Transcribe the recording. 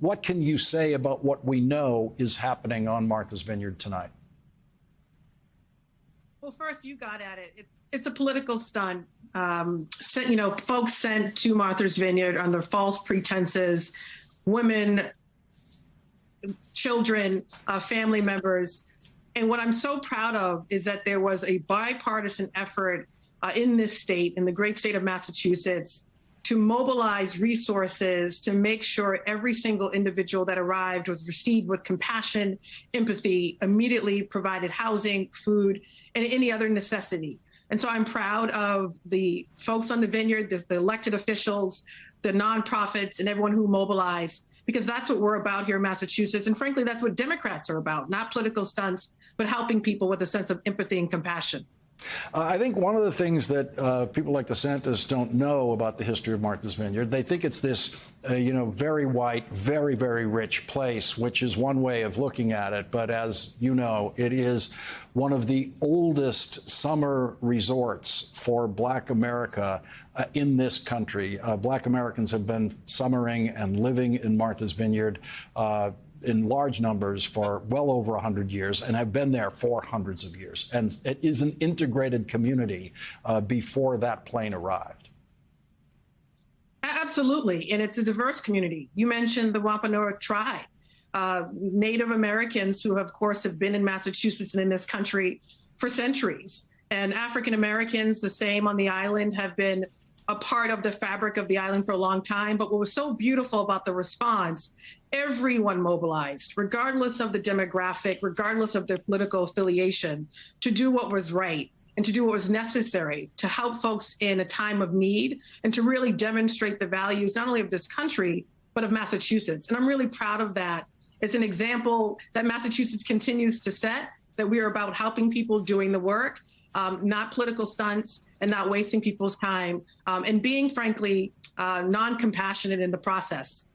what can you say about what we know is happening on Martha's Vineyard tonight? Well, first, you got at it. It's a political stunt. Folks sent to Martha's Vineyard under false pretenses, women, children, family members. And what I'm so proud of is that there was a bipartisan effort in this state, in the great state of Massachusetts, to mobilize resources to make sure every single individual that arrived was received with compassion, empathy, immediately provided housing, food, and any other necessity. And so I'm proud of the folks on the vineyard, the elected officials, the nonprofits, and everyone who mobilized, because that's what we're about here in Massachusetts. And frankly, that's what Democrats are about, not political stunts, but helping people with a sense of empathy and compassion. I think one of the things that people like DeSantis don't know about the history of Martha's Vineyard, they think it's this, very white, very, very rich place, which is one way of looking at it. But as you know, it is one of the oldest summer resorts for Black America in this country. Black Americans have been summering and living in Martha's Vineyard in large numbers for well over 100 years and have been there for hundreds of years. And it is an integrated community before that plane arrived. Absolutely. And it's a diverse community. You mentioned the Wampanoag tribe, Native Americans who, of course, have been in Massachusetts and in this country for centuries. And African Americans, the same on the island, have been a part of the fabric of the island for a long time. But what was so beautiful about the response, everyone mobilized, regardless of the demographic, regardless of their political affiliation, to do what was right and to do what was necessary to help folks in a time of need and to really demonstrate the values not only of this country, but of Massachusetts. And I'm really proud of that. It's an example that Massachusetts continues to set, that we are about helping people doing the work, not political stunts and not wasting people's time, and being, frankly, non-compassionate in the process.